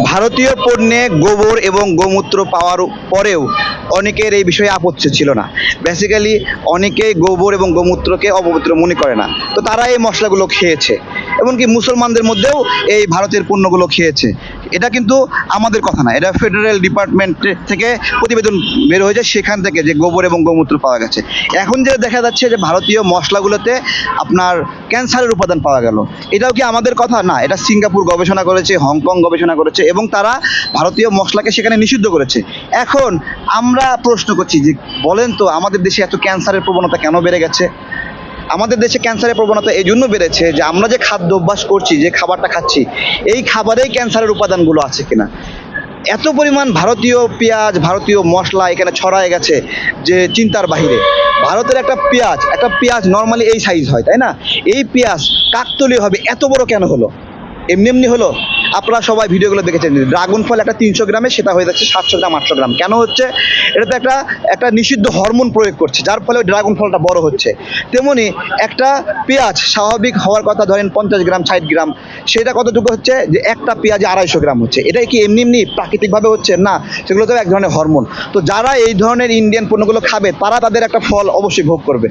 ভারতীয় পণ্যে গোবর এবং গোমূত্র পাওয়ার পরেও অনেকের এই বিষয়ে আপত্তি ছিল না। বেসিক্যালি অনেকেই গোবর এবং গোমূত্রকে অপবিত্র মনে করে না, তো তারা এই মশলাগুলো খেয়েছে, এমনকি মুসলমানদের মধ্যেও এই ভারতের পণ্যগুলো খেয়েছে। এটা কিন্তু আমাদের কথা না, এটা ফেডারেল ডিপার্টমেন্ট থেকে প্রতিবেদন বের হয়েছে, সেখান থেকে যে গোবর এবং গোমূত্র পাওয়া গেছে। এখন যে দেখা যাচ্ছে যে ভারতীয় মশলাগুলোতে আপনার ক্যান্সারের উপাদান পাওয়া গেল, এটাও কি আমাদের কথা না? এটা সিঙ্গাপুর গবেষণা করেছে, হংকং গবেষণা করেছে এবং তারা ভারতীয় মশলাকে সেখানে নিষিদ্ধ করেছে। এখন আমরা প্রশ্ন করছি যে বলেন তো, আমাদের দেশে এত ক্যান্সারের প্রবণতা কেন বেড়ে গেছে? আমাদের দেশে ক্যান্সারের প্রবণতা এই জন্য বেড়েছে যে আমরা যে খাদ্য অভ্যাস করছি, যে খাবারটা খাচ্ছি, এই খাবারেই ক্যান্সারের উপাদানগুলো আছে কিনা। এত পরিমাণ ভারতীয় পেঁয়াজ, ভারতীয় মশলা এখানে ছড়ায় গেছে যে চিন্তার বাহিরে। ভারতের একটা পেঁয়াজ নর্মালি এই সাইজ হয়, তাই না? এই পেঁয়াজ কাকতলীয় হবে এত বড় কেন হলো? এমনি এমনি হলো? আপনারা সবাই ভিডিওগুলো দেখেছেন, ড্রাগন ফল একটা 300 গ্রামে সেটা হয়ে যাচ্ছে 700 গ্রাম, 800 গ্রাম। কেন হচ্ছে? এটা তো একটা নিষিদ্ধ হরমোন প্রয়োগ করছে, যার ফলে ওই ড্রাগন ফলটা বড় হচ্ছে। তেমনি একটা পেঁয়াজ স্বাভাবিক হওয়ার কথা ধরেন 50 গ্রাম, 60 গ্রাম, সেটা কতটুকু হচ্ছে যে একটা পেঁয়াজে 250 গ্রাম হচ্ছে। এটাই কি এমনি এমনি প্রাকৃতিকভাবে হচ্ছে? না, সেগুলো তো এক ধরনের হরমোন। তো যারা এই ধরনের ইন্ডিয়ান পণ্যগুলো খাবে তারা তাদের একটা ফল অবশ্যই ভোগ করবে,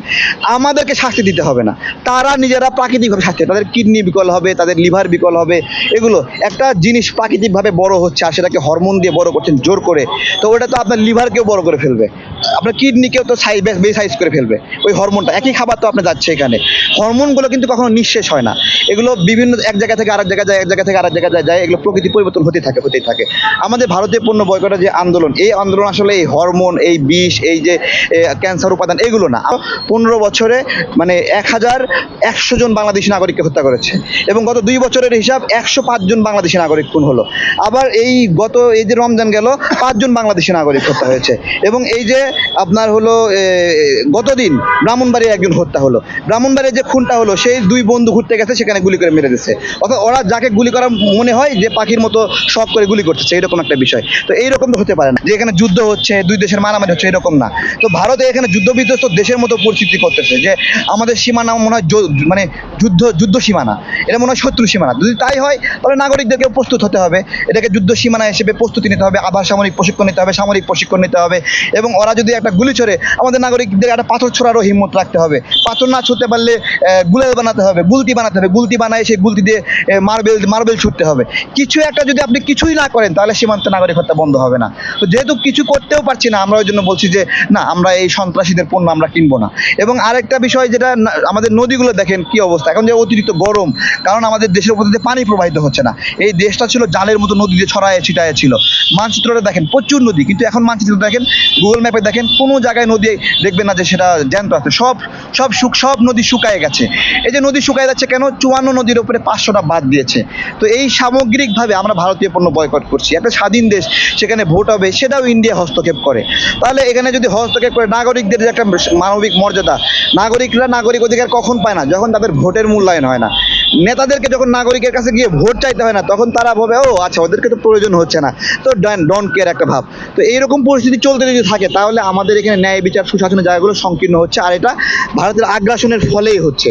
আমাদেরকে শাস্তি দিতে হবে না। তারা নিজেরা প্রাকৃতিকভাবে শাস্তি, তাদের কিডনি বিকল হবে, তাদের লিভার বিকল হবে। এগুলো একটা জিনিস প্রাকৃতিকভাবে বড় হচ্ছে আর সেটাকে হরমোন দিয়ে বড় করছেন জোর করে, তো ওটা তো আপনার লিভারকেও বড় করে ফেলবে, আপনার কিডনিকেও তো বেসাইজ করে ফেলবে ওই হরমোনটা। একই খাবার তো আপনি যাচ্ছে এখানে, হরমোনগুলো কিন্তু কখনো নিঃশেষ হয় না। এগুলো বিভিন্ন এক জায়গা থেকে আরেক জায়গায় যায়, এক জায়গা থেকে আরেক জায়গায় যায়, এগুলো প্রকৃতি পরিবর্তন হতেই থাকে। আমাদের ভারতীয় পণ্য বয়কটের যে আন্দোলন, এই আন্দোলন আসলে এই হরমোন, এই বিষ, এই যে ক্যান্সার উপাদান, এগুলো না। 15 বছরে মানে 1100 জন বাংলাদেশি নাগরিককে হত্যা করেছে এবং গত 2 বছরের হিসাব 105 জন বাংলাদেশি নাগরিক খুন হলো। আবার এই যে রমজান গেল 5 জন বাংলাদেশি নাগরিক হত্যা হয়েছে। এবং এই যে আপনার হলো গতদিন ব্রাহ্মণবাড়িয়া একজন হত্যা হলো। ব্রাহ্মণবাড়িয়া যে খুনটা হলো, সেই 2 বন্ধু ঘুরতে গেছে, সেখানে গুলি করে মেরে দিচ্ছে। অর্থাৎ ওরা যাকে গুলি করা মনে হয় যে পাখির মতো শখ করে গুলি করতেছে, এরকম একটা বিষয়। তো এইরকম তো হতে পারে না যে এখানে যুদ্ধ হচ্ছে, 2 দেশের মারামারি হচ্ছে, এরকম না। তো ভারতে এখানে যুদ্ধ বিধ্বস্ত দেশের মতো পরিস্থিতি করতেছে যে আমাদের সীমানা মনে হয় মানে যুদ্ধ সীমানা, এটা মনে হয় শত্রু সীমানা। যদি তাই হয় তাহলে নাগরিকদেরকে প্রস্তুত হতে হবে, এটাকে যুদ্ধ সীমানা হিসেবে প্রস্তুতি নিতে হবে, আধা সামরিক প্রশিক্ষণ নিতে হবে, সামরিক প্রশিক্ষণ নিতে হবে। এবং ওরা যদি একটা গুলি ছোড়ে, আমাদের নাগরিকদের একটা পাথর ছোড়ারও হিম্মত রাখতে হবে। পাথর না ছুটতে পারলে গুলেল বানাতে হবে, গুলতি বানাতে হবে, গুলতি বানায় সেই গুলতি দিয়ে মার্বেল ছুটতে হবে। কিছু একটা যদি আপনি কিছুই না করেন তাহলে সীমান্তে নাগরিক হত্যা বন্ধ হবে না। তো যেহেতু কিছু করতেও পারছি না, আমরা ওই জন্য বলছি যে না, আমরা এই সন্ত্রাসীদের পণ্য আমরা কিনবো না। এবং আরেকটা বিষয় যেটা, আমাদের নদীগুলো দেখেন কি অবস্থা, এখন যে অতিরিক্ত গরম, কারণ আমাদের দেশের উপর দিয়ে পানি প্রবাহিত হচ্ছে না। এই দেশটা ছিল জালের মতো নদী দিয়ে ছড়ায় ছিটায় ছিল। মানচিত্রটা দেখেন প্রচুর নদী, কিন্তু এখন মানচিত্র দেখেন, গুগল ম্যাপে দেখেন, কোনো জায়গায় নদী দেখবেন না যে সেটা জ্যান্ত আছে। সব নদী শুকায় গেছে। এই যে নদী শুকায় যাচ্ছে কেন? 54 নদীর উপরে 500টা বাদ দিয়েছে। তো এই সামগ্রিকভাবে আমরা ভারতীয় পণ্য বয়কট করছি। একটা স্বাধীন দেশ, সেখানে ভোট হবে, সেটাও ইন্ডিয়া হস্তক্ষেপ করে। তাহলে এখানে যদি হস্তক্ষেপ করে, নাগরিকদের যে একটা মানবিক মর্যাদা, নাগরিকরা নাগরিক অধিকার কখন পায় না? যখন তাদের ভোটের মূল্যায়ন হয় না। নেতাদেরকে যখন নাগরিকের কাছে গিয়ে ভোট চাইতে হয় না, তখন তারা ভাবে ও আচ্ছা, ওদেরকে তো প্রয়োজন হচ্ছে না, তো ডোন্ট কেয়ার একটা ভাব। তো এইরকম পরিস্থিতি চলতে যদি থাকে, তাহলে আমাদের এখানে ন্যায় বিচার সুশাসনের জায়গাগুলো সংকীর্ণ হচ্ছে, আর এটা ভারতের আগ্রাসনের ফলেই হচ্ছে।